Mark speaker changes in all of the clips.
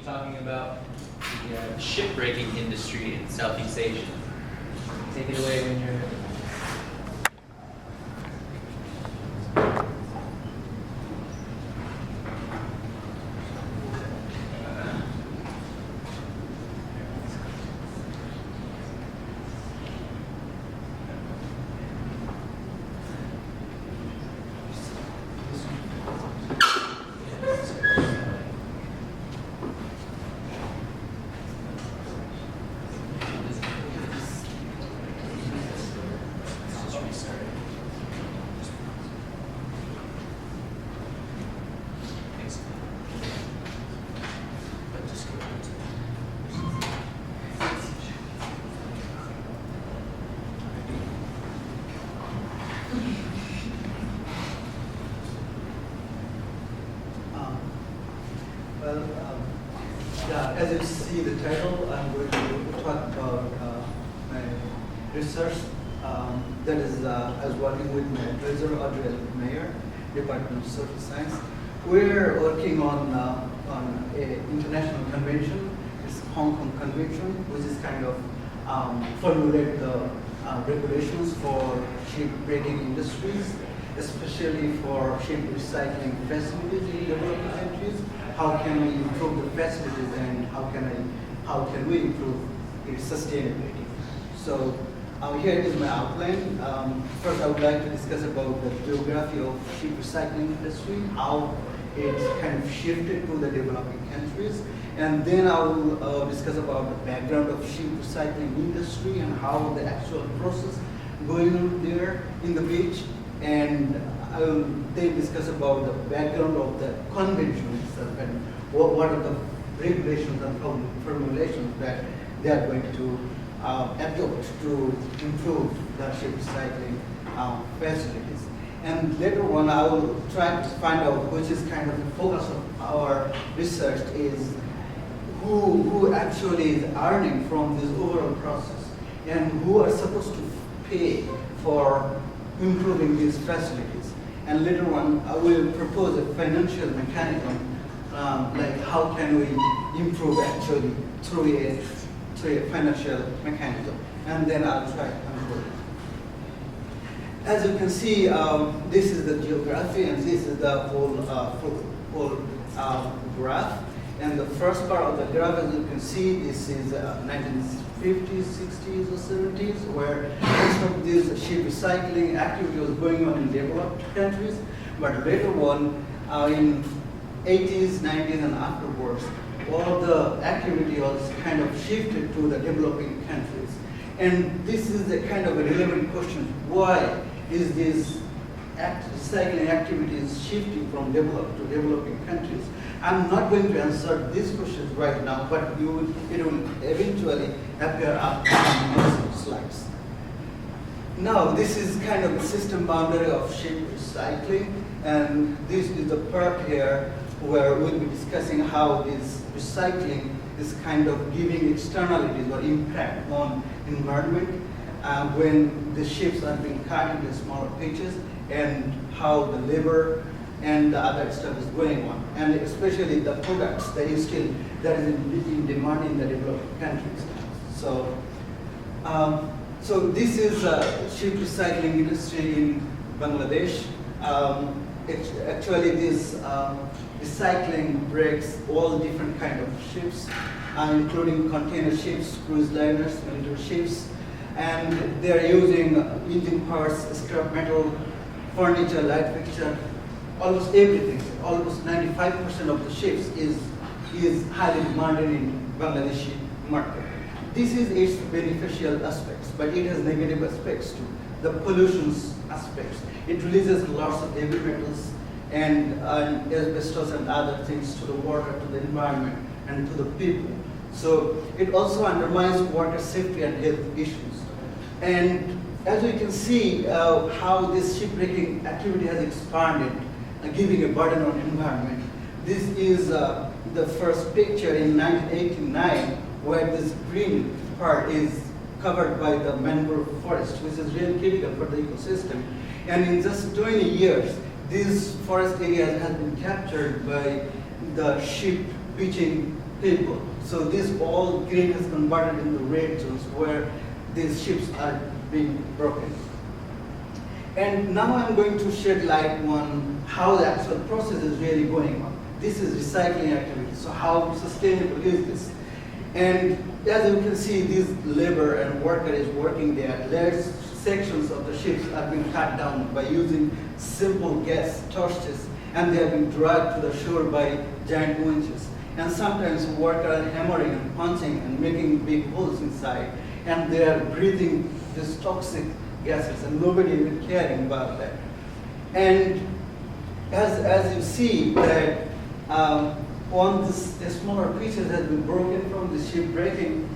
Speaker 1: be talking about the shipbreaking industry in Southeast Asia. Take it away when you're ready.
Speaker 2: As you see the title, I'm going to talk about my research. That is, I was working with my advisor, Audrey Mayer, Department of Social Science. We're working on an international convention. It's Hong Kong Convention, which is kind of formulate the regulations for ship breaking industries, especially for ship recycling facilities in developing countries. How can we improve the facilities, and how can we improve its sustainability? So here is my outline. First, I would like to discuss about the geography of ship recycling industry, how it's kind of shifted to the developing countries, and then I will discuss about the background of ship recycling industry and how the actual process going on there in the beach, and I will then discuss about the background of the convention itself and what are the regulations and formulations that they are going to adopt to improve the ship recycling facilities. And later on, I will try to find out which is kind of the focus of our research is who actually is earning from this overall process and who are supposed to pay for improving these facilities. And later on, I will propose a financial mechanism, like how can we improve actually through a financial mechanism. And then I'll try to conclude. As you can see, this is the geography, and this is the whole graph. And the first part of the graph, as you can see, this is 1950s, 60s, or 70s, where most of this ship recycling activity was going on in developed countries. But later on, in 80s, 90s, and afterwards, all the activity was kind of shifted to the developing countries. And this is a kind of a relevant question. Why is this recycling activities shifting from developed to developing countries? I'm not going to answer these questions right now, but it will eventually appear up on the slides. Now, this is kind of the system boundary of ship recycling, and this is the part here where we'll be discussing how this recycling is kind of giving externalities or impact on environment when the ships are being cut into smaller pitches, and how the labor and the other stuff is going on, and especially the products that is in demand in the developing countries. So, so this is ship recycling industry in Bangladesh. Actually, this recycling breaks all different kind of ships, including container ships, cruise liners, military ships, and they are using engine parts, scrap metal, furniture, light fixture, almost everything. Almost 95% of the ships is highly demanded in Bangladeshi market. This is its beneficial aspects, but it has negative aspects too. The pollution aspects. It releases lots of heavy metals and asbestos and other things to the water, to the environment, and to the people. So it also undermines water safety and health issues. And as we can see how this shipbreaking activity has expanded, giving a burden on environment. This is the first picture in 1989, where this green part is covered by the mangrove forest, which is really critical for the ecosystem. And in just 20 years, these forest areas have been captured by the ship pitching people. So this all green has converted into red zones where these ships are being broken. And now I'm going to shed light on how the actual process is really going on. This is recycling activity, so how sustainable is this? And as you can see, this labor and worker is working there. Large sections of the ships are being cut down by using simple gas torches, and they are being dragged to the shore by giant winches. And sometimes workers are hammering and punching and making big holes inside, and they are breathing these toxic gases, and nobody even caring about that. And as you see that on this, the smaller pieces has been broken from the ship breaking,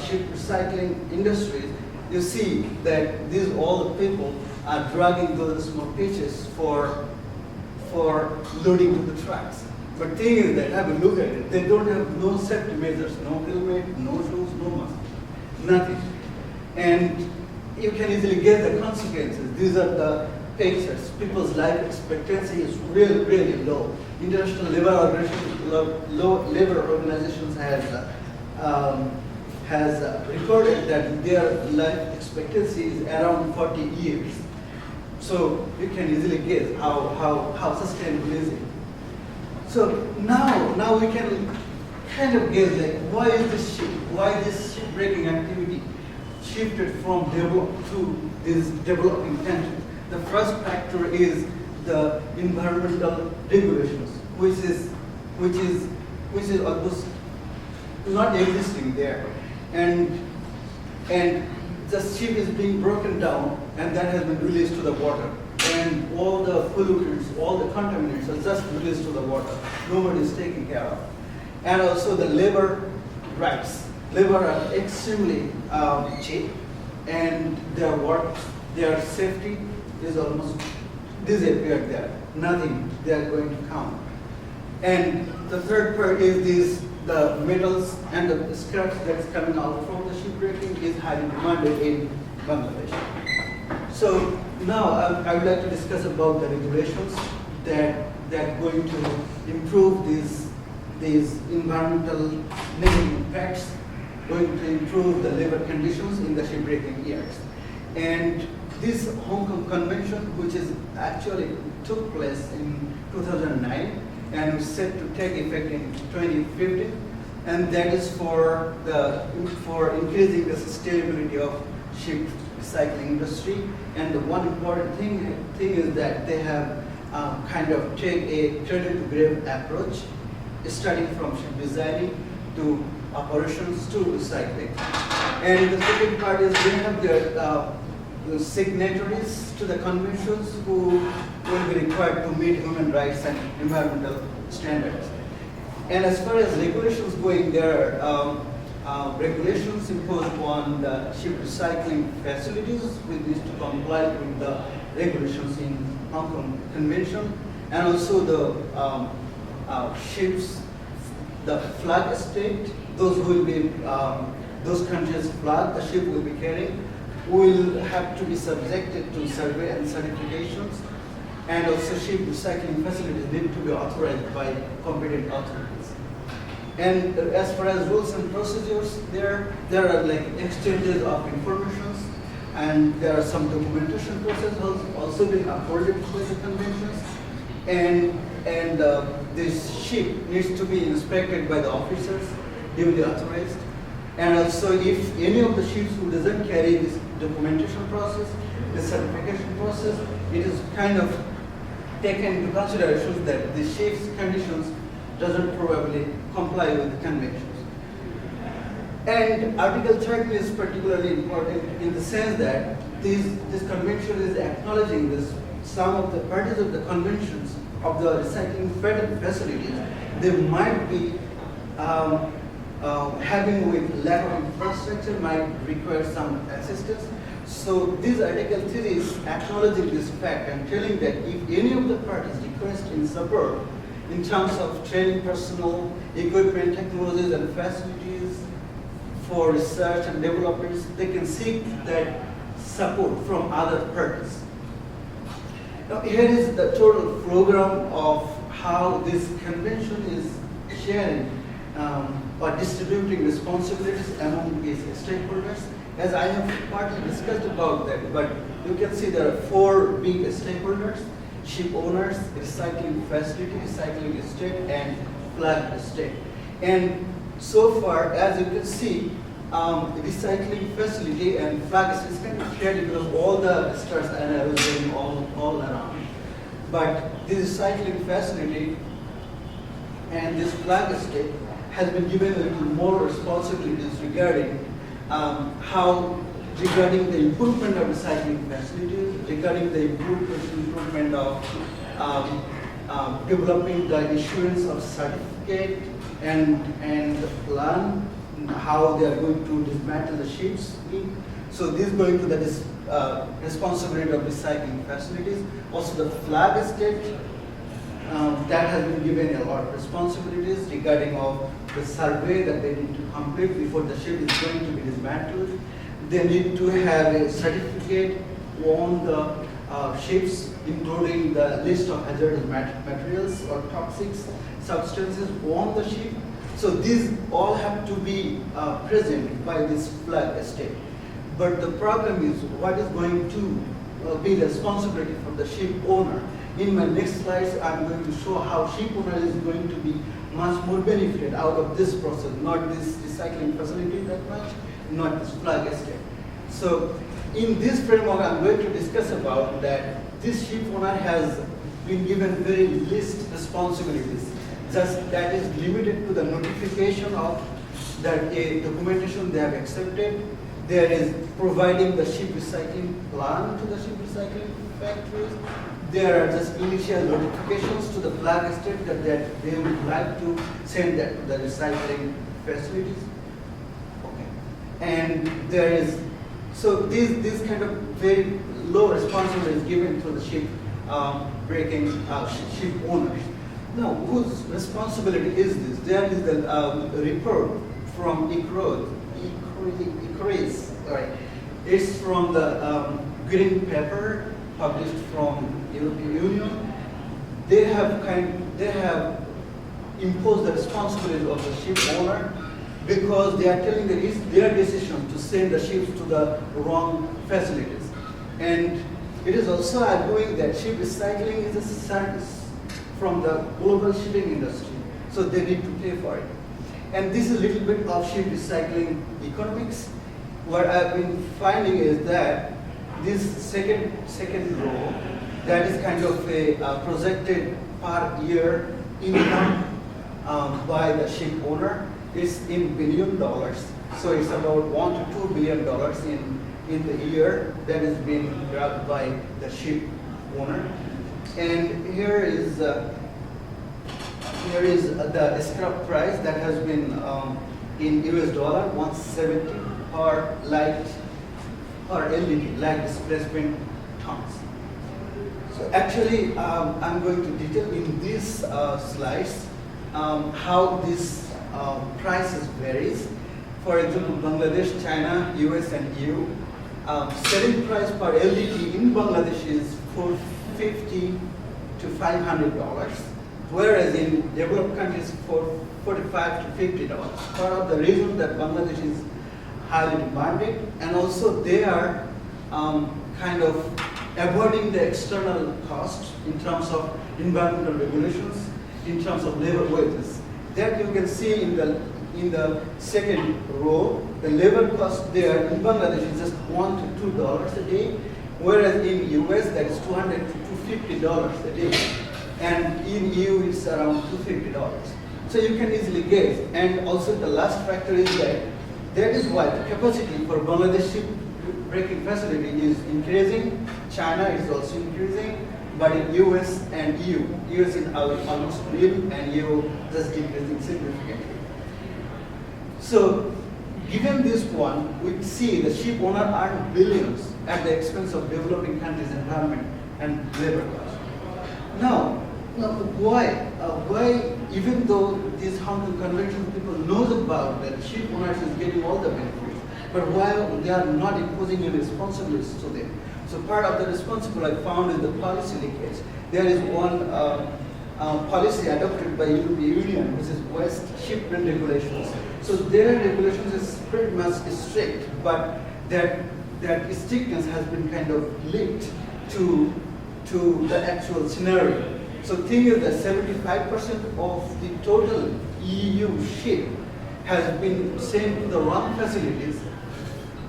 Speaker 2: ship recycling industries, you see that these all the people are dragging those small pieces for loading to the trucks. But thing is that, have a look at it, they don't have no safety measures, no helmet, no shoes, no mask, nothing. And you can easily get the consequences. These are the pictures. People's life expectancy is really, really low. International labor organizations has recorded that their life expectancy is around 40 years. So you can easily guess how sustainable is it. So now we can kind of guess like why this shipbreaking activity shifted from developed to these developing countries. The first factor is the environmental regulations, which is almost not existing there, and the ship is being broken down, and that has been released to the water, and all the pollutants, all the contaminants are just released to the water. Nobody is taking care of, and also the labor rights. Labor are extremely cheap, and their work, their safety is almost disappeared there. Nothing they are going to count. And the third part is the metals and the scraps that's coming out from the shipbreaking is highly demanded in Bangladesh. So now I would like to discuss about the regulations that are going to improve these environmental negative impacts, going to improve the labor conditions in the shipbreaking years. And this Hong Kong Convention, which is actually took place in 2009 and is set to take effect in 2050, and that is for increasing the sustainability of ship recycling industry. And the one important thing is that they have kind of take a cradle to grave approach, starting from ship designing to operations to recycling. And the second part is they have their signatories to the conventions who will be required to meet human rights and environmental standards. And as far as regulations going, there are regulations imposed on the ship recycling facilities, which needs to comply with the regulations in Hong Kong Convention, and also the ships, the flag state, those will be those countries' flag the ship will be carrying will have to be subjected to survey and certifications, and also ship recycling facilities need to be authorized by competent authorities. And as far as rules and procedures, there are like exchanges of information, and there are some documentation processes also being afforded by the conventions, and this ship needs to be inspected by the officers duly authorized. And also, if any of the ships who doesn't carry this documentation process, the certification process, it is kind of taken into consideration that the ship's conditions doesn't probably comply with the conventions. And Article 13 is particularly important in the sense that this convention is acknowledging this. Some of the parties of the conventions of the recycling facilities, they might be having with lack of infrastructure might require some assistance. So this Article 3 is acknowledging this fact and telling that if any of the parties request in support in terms of training personnel, equipment, technologies, and facilities for research and developers, they can seek that support from other parties. Now here is the total program of how this convention is sharing or distributing responsibilities among these stakeholders. As I have partly discussed about that, but you can see there are 4 big stakeholders: ship owners, recycling facility, recycling estate, and flag estate. And so far, as you can see, recycling facility and flag estate is kind of clear because all the stars and arrows going all around. But this recycling facility and this flag estate has been given a little more responsibilities regarding regarding the improvement of recycling facilities, regarding the improvement of developing the issuance of certificate and the plan, how they are going to dismantle the ships. So this is going to the responsibility of recycling facilities. Also the flag estate, that has been given a lot of responsibilities regarding of the survey that they need to complete before the ship is going to be dismantled. They need to have a certificate on the ships, including the list of hazardous materials or toxic substances on the ship. So these all have to be present by this flag estate. But the problem is what is going to be the responsibility for the ship owner. In my next slides, I'm going to show how ship owner is going to be much more benefited out of this process, not this recycling facility that much, not this flag estate. So in this framework, I'm going to discuss about that this ship owner has been given very least responsibilities. Just that is limited to the notification of that a documentation they have accepted. There is providing the ship recycling plan to the ship recycling factories. There are just initial notifications to the flag estate that they would like to send that to the recycling facilities. Okay. And there is, so this kind of very low responsibility is given to the ship ship owners. Now, whose responsibility is this? There is the report from ICRIS, right? It's from the green paper published from European Union. They have imposed the responsibility of the ship owner because they are telling that it's their decision to send the ships to the wrong facilities. And it is also arguing that ship recycling is a service from the global shipping industry, so they need to pay for it. And this is a little bit of ship recycling economics. What I've been finding is that this second row, that is kind of a projected per year income by the ship owner. It's in $1 billion, so it's about $1 to $2 billion in the year that is being grabbed by the ship owner. And here is the scrap price that has been in US dollar 170 per light or LDT, light displacement tons. So actually, I'm going to detail in these slides how this prices varies. For example, Bangladesh, China, US, and EU. Selling price per LDT in Bangladesh is $450 to $500, whereas in developed countries for $45 to $50. Part of the reason that Bangladesh is highly demanded, and also they are kind of avoiding the external cost in terms of environmental regulations, in terms of labor wages. That you can see in the second row. The labor cost there in Bangladesh is just $1 to $2 a day, whereas in US that is $200 to $250 a day, and in EU it's around $250. So you can easily guess. And also the last factor is that is why the capacity for Bangladesh ship breaking facility is increasing. China is also increasing, but in US and EU, US is almost nil and EU just decreasing significantly. So given this one, we see the ship owner earn billions at the expense of developing countries' environment and labor costs. Now why, even though these Hong Kong Convention people knows about that ship owners is getting all the benefits, but why they are not imposing any responsibilities to them? So part of the responsibility I found is the policy leakage. There is one policy adopted by European Union, which is West Shipment Regulations. So their regulations is pretty much strict, but that strictness has been kind of linked to the actual scenario. So thing is that 75% of the total EU ship has been sent to the wrong facilities,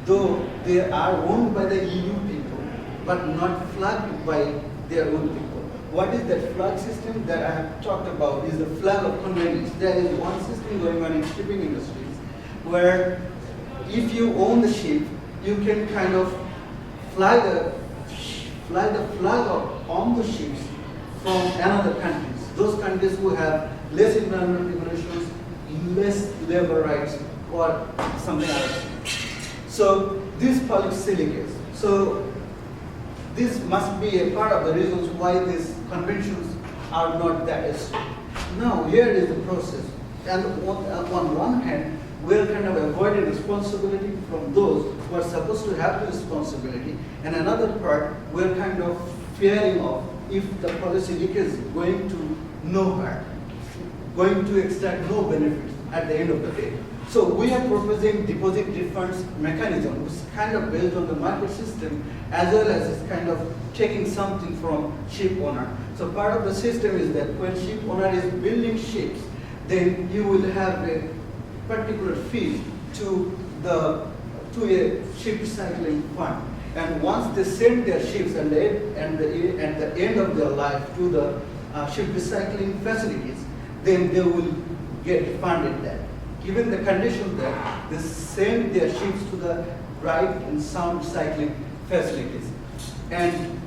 Speaker 2: though they are owned by the EU people, but not flagged by their own people. What is that flag system that I have talked about is the flag of convenience. There is one system going on in shipping industries where if you own the ship, you can kind of fly the flag on the ships from another countries. Those countries who have less environmental regulations, less labor rights, or something else. So this polysilicates. So this must be a part of the reasons why these conventions are not that strict. Now here is the process. And on one hand, we're kind of avoiding responsibility from those who are supposed to have the responsibility. And another part, we're kind of fearing of if the policy leakage is going to nowhere, going to extract no benefits at the end of the day. So we are proposing deposit refunds mechanism, which is kind of based on the market system, as well as it's kind of taking something from ship owner. So part of the system is that when ship owner is building ships, then you will have a particular fee to a ship recycling fund. And once they send their ships at the end of their life to the ship recycling facilities, then they will get funded that. Given the condition that they send their ships to the right and sound recycling facilities. And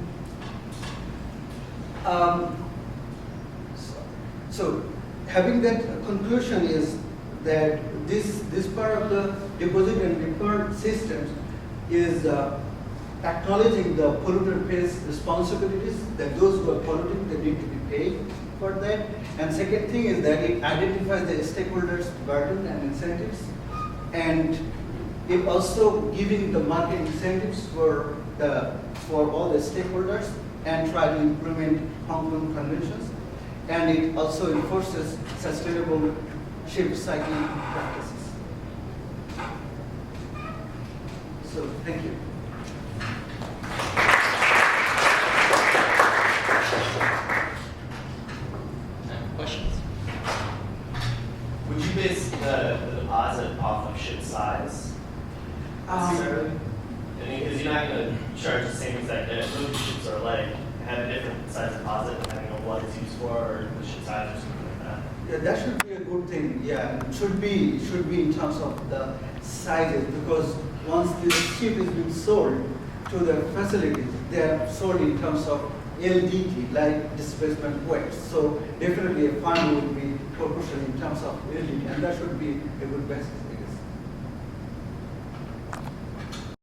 Speaker 2: so having that conclusion is that this part of the deposit and return systems is acknowledging the polluter pays responsibilities, that those who are polluting, they need to be paid for that. And second thing is that it identifies the stakeholders' burden and incentives, and it also giving the market incentives for all the stakeholders and try to implement Hong Kong conventions. And it also enforces sustainable ship recycling practices. So thank you.
Speaker 1: Questions?
Speaker 3: Would you base the deposit off of ship size? Necessarily? I mean, because you're not going to charge the same exact debt. Most ships are like have a different size deposit depending on what it's used for or the ship size or something like that.
Speaker 2: Yeah, that should be a good thing. Yeah, it should be in terms of the sizes, because once the ship is being sold to the facilities, they are sold in terms of LDT, like displacement weight. So definitely a fund would be proportional in terms of LDT, and that should be a good basis.